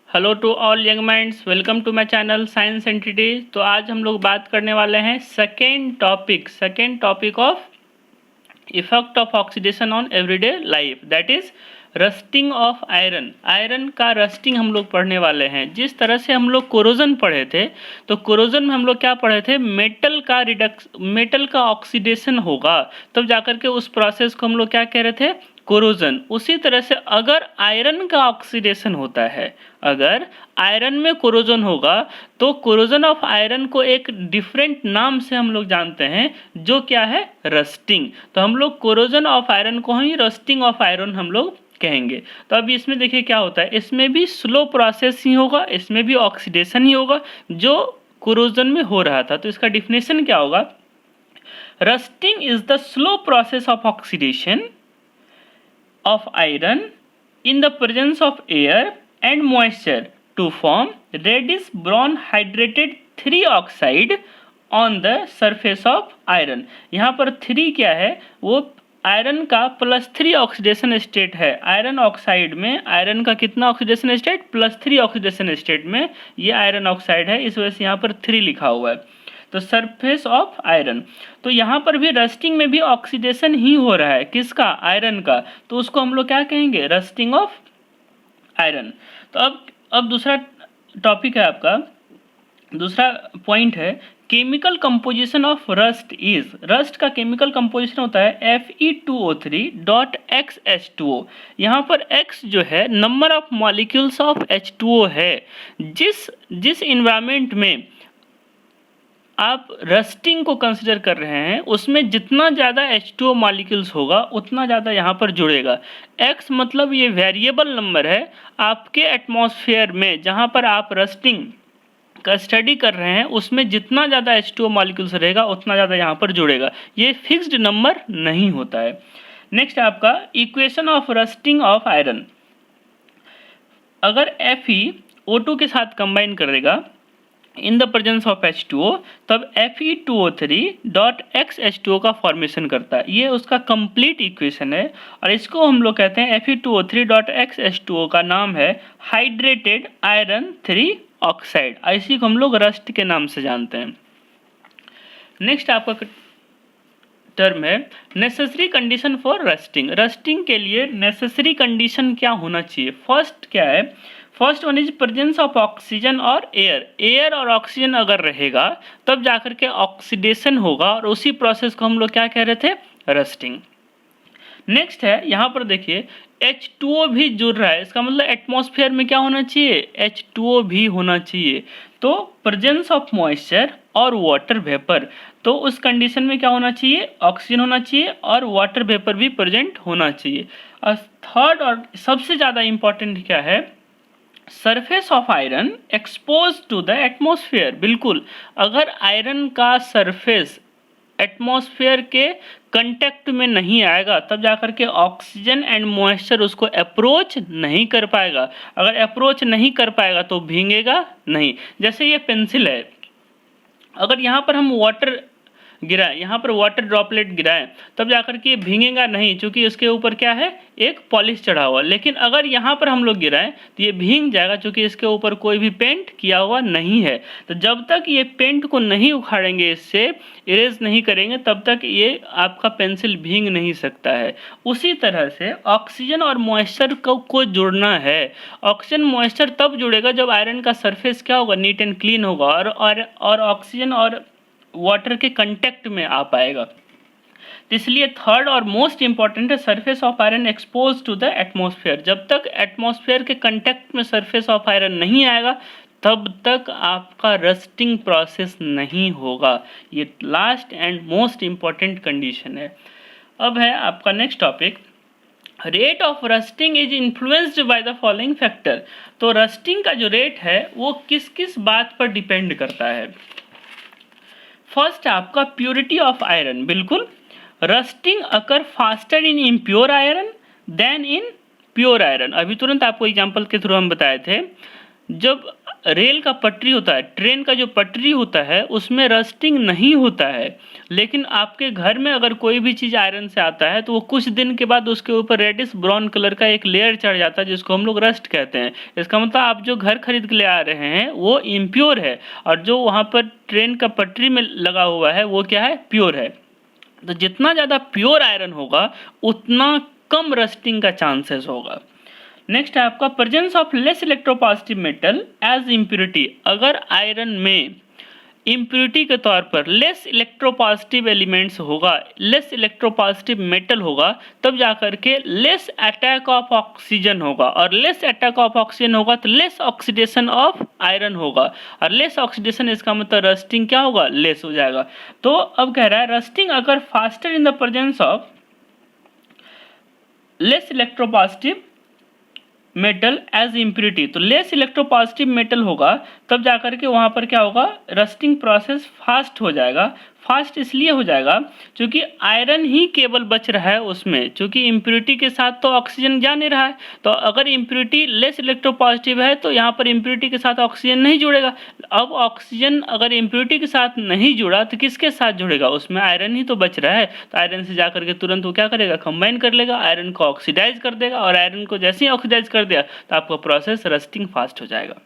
Hello to all young minds, welcome to my channel science entity. तो आज हम लोग बात करने वाले हैं second topic of effect of oxidation on everyday life, that is rusting of iron. Iron का रस्टिंग हम लोग पढ़ने वाले हैं। जिस तरह से हम लोग कोरोजन पढ़े थे, तो कोरोजन में हम लोग क्या पढ़े थे, मेटल का ऑक्सीडेशन होगा तब जाकर के उस प्रोसेस को हम लोग क्या कह रहे थे, कोरोजन। उसी तरह से अगर आयरन का ऑक्सीडेशन होता है, अगर आयरन में कोरोजन होगा तो कोरोजन ऑफ आयरन को एक डिफरेंट नाम से हम लोग जानते हैं, जो क्या है, रस्टिंग। तो हम लोग कोरोजन ऑफ आयरन को ही रस्टिंग ऑफ आयरन हम लोग कहेंगे। तो अभी इसमें देखिए क्या होता है, इसमें भी स्लो प्रोसेस ही होगा, इसमें भी ऑक्सीडेशन ही होगा जो कोरोजन में हो रहा था। तो इसका डिफिनेशन क्या होगा, rusting is the slow process of oxidation of iron in the presence of air and moisture to form reddish brown hydrated 3 oxide on the surface of iron। यहाँ पर 3 क्या है, वो आयरन का +3 ऑक्सीडेशन स्टेट है। Iron oxide में iron का कितना ऑक्सीडेशन स्टेट, +3 ऑक्सीडेशन स्टेट में ये आयरन ऑक्साइड है, इस वजह से यहाँ पर 3 लिखा हुआ है। तो सरफेस ऑफ आयरन, तो यहाँ पर भी रस्टिंग में भी ऑक्सीडेशन ही हो रहा है, किसका, आयरन का। तो उसको हम लोग क्या कहेंगे, रस्टिंग ऑफ आयरन। तो अब दूसरा टॉपिक है आपका, दूसरा पॉइंट है chemical composition of rust is. Rust का केमिकल कंपोजिशन होता है Fe2O3.XH2O। यहाँ पर X जो है number of molecules of H2O है। जिस इन्वायरमेंट में आप रस्टिंग को कंसिडर कर रहे हैं, उसमें जितना ज़्यादा H2O मॉलिक्यूल्स होगा उतना ज़्यादा यहाँ पर जुड़ेगा। X मतलब ये वेरिएबल नंबर है। आपके एटमॉस्फेयर में जहाँ पर आप रस्टिंग का स्टडी कर रहे हैं, उसमें जितना ज़्यादा H2O मॉलिक्यूल्स रहेगा उतना ज़्यादा यहाँ पर जुड़ेगा। ये फिक्स्ड नंबर नहीं होता है। नेक्स्ट आपका equation of rusting of iron, अगर Fe O2 के साथ कंबाइन करेगा इन द प्रेजेंस ऑफ H2O, तब Fe2O3.XH2O का फॉर्मेशन करता है। ये उसका कंप्लीट इक्वेशन है और इसको हम लोग कहते हैं Fe2O3.XH2O का नाम है हाइड्रेटेड आयरन 3 ऑक्साइड। इसी को हम लोग रस्ट के नाम से जानते हैं। नेक्स्ट आपका टर्म है necessary condition for rusting. Rusting के लिए नेसेसरी कंडीशन क्या होना चाहिए, फर्स्ट क्या है, first one is presence of oxygen और एयर और ऑक्सीजन अगर रहेगा तब जाकर के ऑक्सीडेशन होगा और उसी प्रोसेस को हम लोग क्या कह रहे थे, रस्टिंग। नेक्स्ट है यहाँ पर देखिए H2O भी जुड़ रहा है, इसका मतलब एटमॉस्फेयर में क्या होना चाहिए, H2O भी होना चाहिए। तो प्रेजेंस ऑफ मॉइस्चर और वाटर वेपर, तो उस कंडीशन में क्या होना चाहिए, ऑक्सीजन होना चाहिए और वाटर वेपर भी प्रेजेंट होना चाहिए। और थर्ड और सबसे ज़्यादा इंपॉर्टेंट क्या है, surface of iron expose to the atmosphere. बिल्कुल, अगर आयरन का सरफेस एटमॉस्फेयर के कंटेक्ट में नहीं आएगा तब जाकर के ऑक्सीजन एंड मॉइस्चर उसको अप्रोच नहीं कर पाएगा। अगर अप्रोच नहीं कर पाएगा तो भीगेगा नहीं। जैसे ये पेंसिल है, अगर यहाँ पर हम वाटर गिराएं, यहाँ पर वाटर ड्रॉपलेट गिराएं, तब जाकर के ये भीगेगा नहीं, क्योंकि इसके ऊपर क्या है, एक पॉलिश चढ़ा हुआ। लेकिन अगर यहाँ पर हम लोग गिराएं तो ये भीग जाएगा, क्योंकि इसके ऊपर कोई भी पेंट किया हुआ नहीं है। तो जब तक ये पेंट को नहीं उखाड़ेंगे, इससे इरेज नहीं करेंगे, तब तक ये आपका पेंसिल भीग नहीं सकता है। उसी तरह से ऑक्सीजन और मॉइस्चर को जुड़ना है। ऑक्सीजन मॉइस्चर तब जुड़ेगा जब आयरन का सरफेस क्या होगा, नीट एंड क्लीन होगा और ऑक्सीजन और वाटर के कांटेक्ट में आ पाएगा। इसलिए थर्ड और मोस्ट इंपॉर्टेंट है surface of iron expose to the atmosphere. जब तक एटमॉस्फेयर के कांटेक्ट में सरफेस ऑफ आयरन नहीं आएगा तब तक आपका रस्टिंग प्रोसेस नहीं होगा। ये last and most important condition है। अब है आपका next topic, rate of rusting is influenced by the following factor. तो रस्टिंग का जो रेट है वो किस किस बात पर डिपेंड करता है। फर्स्ट आपका प्योरिटी ऑफ आयरन, बिल्कुल, rusting occur faster in impure iron than in pure iron. अभी तुरंत आपको एग्जांपल के थ्रू हम बताए थे, जब रेल का पटरी होता है, ट्रेन का जो पटरी होता है उसमें रस्टिंग नहीं होता है, लेकिन आपके घर में अगर कोई भी चीज़ आयरन से आता है तो वो कुछ दिन के बाद उसके ऊपर रेडिश ब्राउन कलर का एक लेयर चढ़ जाता है जिसको हम लोग रस्ट कहते हैं। इसका मतलब आप जो घर खरीद के ले आ रहे हैं वो इम्प्योर है, और जो वहाँ पर ट्रेन का पटरी में लगा हुआ है वो क्या है, प्योर है। तो जितना ज़्यादा प्योर आयरन होगा उतना कम रस्टिंग का चांसेस होगा। नेक्स्ट है आपका presence of less electropositive metal as impurity. अगर आयरन में इम्प्योरिटी के तौर पर लेस इलेक्ट्रोपॉजिटिव एलिमेंट्स होगा, लेस इलेक्ट्रोपॉजिटिव मेटल होगा, तब जाकर के लेस अटैक ऑफ ऑक्सीजन होगा, और लेस अटैक ऑफ ऑक्सीजन होगा तो लेस ऑक्सीडेशन ऑफ आयरन होगा, और लेस ऑक्सीडेशन इसका मतलब रस्टिंग क्या होगा, लेस हो जाएगा। तो अब कह रहा है रस्टिंग अगर faster in the presence of less electropositive metal as impurity, तो लेस इलेक्ट्रोपॉजिटिव मेटल होगा तब जाकर के वहाँ पर क्या होगा, रस्टिंग प्रोसेस फास्ट हो जाएगा। फास्ट इसलिए हो जाएगा क्योंकि आयरन ही केवल बच रहा है उसमें, क्योंकि इम्प्योरिटी के साथ तो ऑक्सीजन जा नहीं रहा है। तो अगर इम्प्योरिटी लेस इलेक्ट्रोपॉजिटिव है तो यहाँ पर इम्प्योरिटी के साथ ऑक्सीजन नहीं जुड़ेगा। अब ऑक्सीजन अगर इम्प्योरिटी के साथ नहीं जुड़ा तो किसके साथ जुड़ेगा, उसमें आयरन ही तो बच रहा है। तो आयरन से जाकर के तुरंत वो क्या करेगा, कंबाइन कर लेगा, आयरन को ऑक्सीडाइज कर देगा, और आयरन को जैसे ही ऑक्सीडाइज कर दिया तो आपका प्रोसेस रस्टिंग फास्ट हो जाएगा।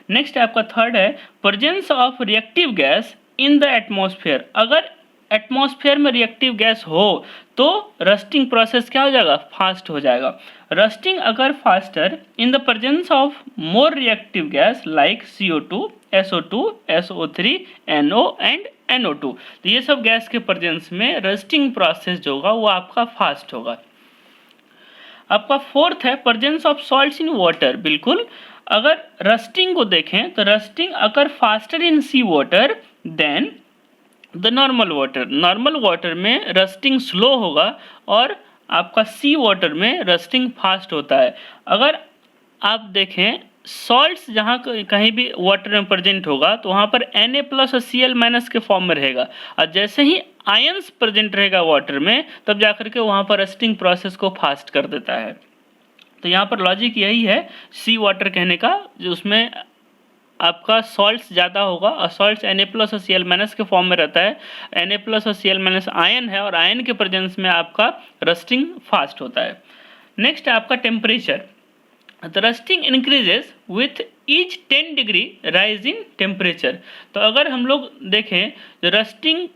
नेक्स्ट आपका थर्ड है presence of reactive gas in the atmosphere. अगर एटमॉस्फेयर में रिएक्टिव गैस हो तो रस्टिंग प्रोसेस क्या हो जाएगा, फास्ट हो जाएगा। रस्टिंग अगर faster in the presence of more reactive gas like CO2, SO2, SO3, NO and NO2, तो ये सब गैस के प्रेजेंस में रस्टिंग प्रोसेस जो होगा वो आपका फास्ट होगा। आपका फोर्थ है presence of salts in water. बिल्कुल, अगर रस्टिंग को देखें तो रस्टिंग अगर faster in sea water than the normal water. Normal water में रस्टिंग स्लो होगा और आपका सी वाटर में रस्टिंग फास्ट होता है। अगर आप देखें सॉल्ट्स जहाँ कहीं भी वाटर में प्रेजेंट होगा तो वहाँ पर Na+ और Cl- के फॉर्म में रहेगा, और जैसे ही आयंस प्रेजेंट रहेगा वाटर में तब जाकर के वहाँ पर रस्टिंग प्रोसेस को फास्ट कर देता है। तो यहाँ पर लॉजिक यही है सी वाटर कहने का, जो उसमें आपका सॉल्ट्स ज़्यादा होगा, और सॉल्ट्स Na+ और Cl- के फॉर्म में रहता है। Na+ और Cl- आयन है, और आयन के प्रेजेंस में आपका रस्टिंग फास्ट होता है। नेक्स्ट है आपका temperature. The rusting increases with each 10 degree rise in temperature. तो अगर हम लोग देखें तो रस्टिंग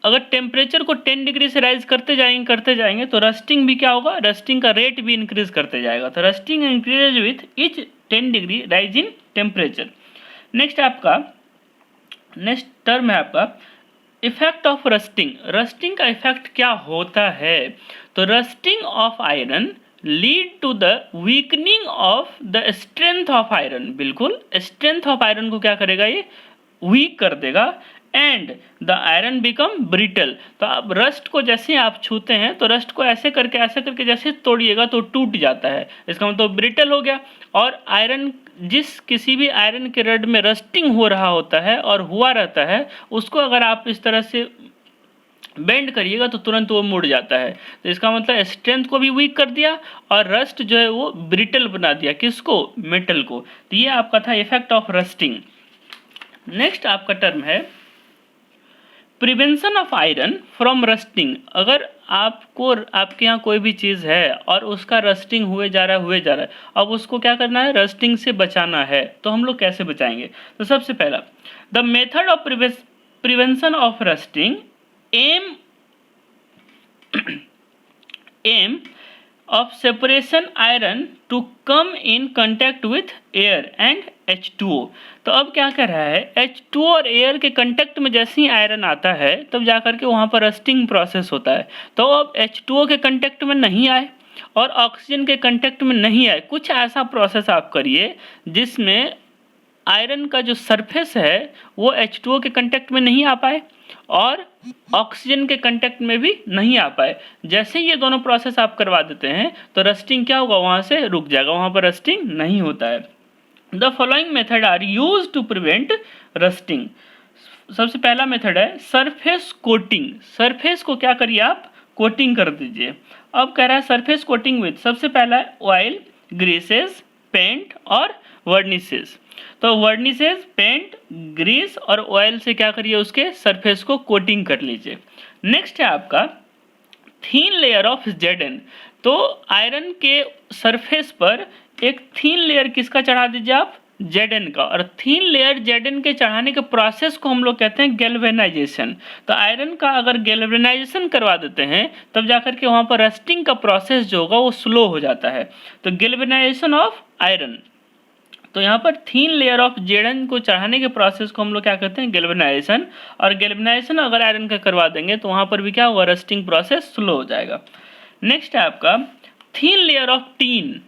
अगर टेम्परेचर को 10 डिग्री से राइज करते जाएंगे तो रस्टिंग भी क्या होगा, रस्टिंग का रेट भी इंक्रीज करते जाएगा। तो rusting increases with each 10 degree rise in temperature. Next term है आपका इफेक्ट ऑफ रस्टिंग। रस्टिंग का इफेक्ट क्या होता है, तो rusting of iron lead to the weakening of the strength of iron. बिल्कुल, स्ट्रेंथ ऑफ आयरन को क्या करेगा, ये वीक कर देगा, and the iron become brittle. तो अब रस्ट को जैसे ही आप छूते हैं तो रस्ट को ऐसे करके जैसे तोड़िएगा तो टूट जाता है, इसका मतलब ब्रिटल हो गया। और आयरन जिस किसी भी आयरन के रड में रस्टिंग हो रहा होता है और हुआ रहता है, उसको अगर आप इस तरह से बेंड करिएगा तो तुरंत वो मुड़ जाता है। तो इसका मतलब स्ट्रेंथ को भी वीक कर दिया और रस्ट जो है वो ब्रिटल बना दिया, किसको, मेटल को। तो ये आपका था इफेक्ट ऑफ रस्टिंग। नेक्स्ट आपका टर्म है prevention of iron from rusting. अगर आपके यहाँ कोई भी चीज़ है और उसका रस्टिंग हुए जा रहा है, अब उसको क्या करना है, रस्टिंग से बचाना है। तो हम लोग कैसे बचाएंगे, तो सबसे पहला the method of prevention of rusting aim of separation iron to come in contact with air and H2O। तो अब क्या कर रहा है, H2O और एयर के कंटेक्ट में जैसे ही आयरन आता है तब जाकर के वहाँ पर रस्टिंग प्रोसेस होता है। तो अब H2O के कंटेक्ट में नहीं आए और ऑक्सीजन के कंटेक्ट में नहीं आए, कुछ ऐसा प्रोसेस आप करिए जिसमें आयरन का जो सरफेस है वो H2O के कंटेक्ट में नहीं आ पाए और ऑक्सीजन के कंटेक्ट में भी नहीं आ पाए। जैसे ये दोनों प्रोसेस आप करवा देते हैं तो रस्टिंग क्या होगा, वहाँ से रुक जाएगा, वहाँ पर रस्टिंग नहीं होता है। The following method are use to prevent rusting. सबसे पहला मेथड है सरफेस कोटिंग। सरफेस को क्या करिए आप, कोटिंग कर दीजिए। अब कह रहा है सरफेस कोटिंग विथ, सबसे पहला है ऑयल, ग्रीसेस, पेंट और वर्निसेस। तो वर्निसेस, पेंट, ग्रीस और ऑयल से क्या करिए, उसके सरफेस को कोटिंग कर लीजिए। नेक्स्ट है आपका थीन लेयर ऑफ Zn। तो आयरन के सरफेस पर एक थीन लेयर किसका चढ़ा दीजिए आप, Zn का। और थीन लेयर Zn के चढ़ाने के प्रोसेस को हम लोग कहते हैं गैल्वेनाइजेशन। तो आयरन का अगर गैल्वेनाइजेशन करवा देते हैं तब जाकर के वहाँ पर रस्टिंग का प्रोसेस जो होगा वो स्लो हो जाता है। तो गैल्वेनाइजेशन ऑफ आयरन, तो यहाँ पर थीन लेयर ऑफ Zn को चढ़ाने के प्रोसेस को हम लोग क्या कहते हैं, गैल्वेनाइजेशन। और गैल्वेनाइजेशन अगर आयरन का करवा देंगे तो वहाँ पर भी क्या होगा, रस्टिंग प्रोसेस स्लो हो जाएगा। नेक्स्ट है आपका thin layer of tin,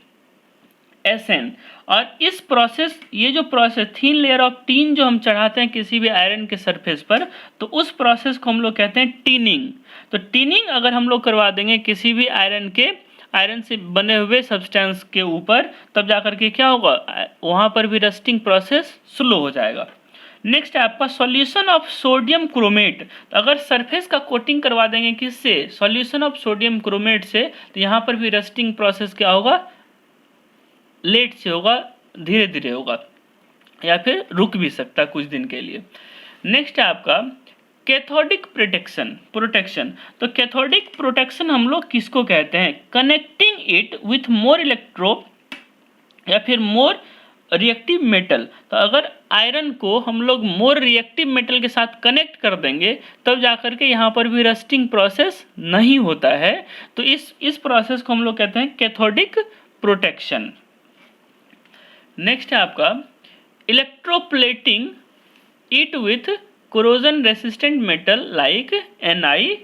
Sn। और इस प्रोसेस, ये जो process thin layer of tin जो हम चढ़ाते हैं किसी भी आयरन के सरफेस पर, तो उस प्रोसेस को हम लोग कहते हैं टीनिंग। तो टीनिंग अगर हम लोग करवा देंगे किसी भी आयरन से बने हुए सब्सटेंस के ऊपर, तब जाकर के क्या होगा, वहाँ पर भी रस्टिंग प्रोसेस स्लो हो जाएगा। नेक्स्ट है आपका सॉल्यूशन ऑफ सोडियम क्रोमेट। तो अगर सरफेस का कोटिंग करवा देंगे किससे, सॉल्यूशन ऑफ सोडियम क्रोमेट से, तो यहाँ पर भी रस्टिंग प्रोसेस क्या होगा, लेट से होगा, धीरे धीरे होगा, या फिर रुक भी सकता है कुछ दिन के लिए। नेक्स्ट है आपका कैथोडिक प्रोटेक्शन। तो कैथोडिक प्रोटेक्शन हम लोग किसको कहते हैं, connecting it with more electro या फिर मोर रिएक्टिव मेटल। तो अगर आयरन को हम लोग मोर रिएक्टिव मेटल के साथ कनेक्ट कर देंगे तब जाकर के यहाँ पर भी रस्टिंग प्रोसेस नहीं होता है। तो इस प्रोसेस को हम लोग कहते हैं कैथोडिक प्रोटेक्शन। नेक्स्ट है आपका electroplating it with corrosion resistant metal like Ni,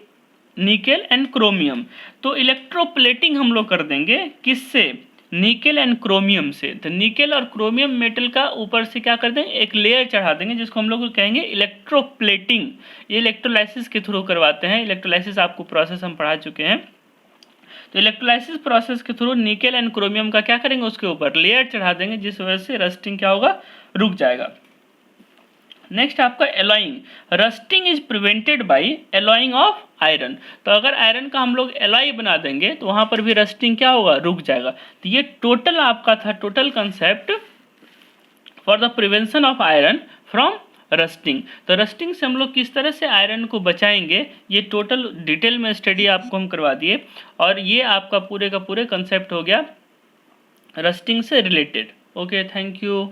nickel and chromium. तो इलेक्ट्रोप्लेटिंग हम लोग कर देंगे किससे, निकेल एंड क्रोमियम से। तो निकेल और क्रोमियम मेटल का ऊपर से क्या कर देंगे, एक लेयर चढ़ा देंगे जिसको हम लोग कहेंगे इलेक्ट्रोप्लेटिंग। ये इलेक्ट्रोलाइसिस के थ्रू करवाते हैं। इलेक्ट्रोलाइसिस आपको प्रोसेस हम पढ़ा चुके हैं। तो इलेक्ट्रोलाइसिस प्रोसेस के थ्रू निकेल एंड क्रोमियम का क्या करेंगे, उसके ऊपर लेयर चढ़ा देंगे, जिस वजह से रस्टिंग क्या होगा, रुक जाएगा। नेक्स्ट आपका alloying, rusting is prevented by alloying of iron. तो अगर आयरन का हम लोग एलॉय बना देंगे तो वहां पर भी रस्टिंग क्या होगा, रुक जाएगा। तो ये टोटल आपका था total concept for the prevention of iron from rusting. तो रस्टिंग से हम लोग किस तरह से आयरन को बचाएंगे, ये टोटल डिटेल में स्टडी आपको हम करवा दिए। और ये आपका पूरे का पूरे कंसेप्ट हो गया रस्टिंग से रिलेटेड। Okay, thank you.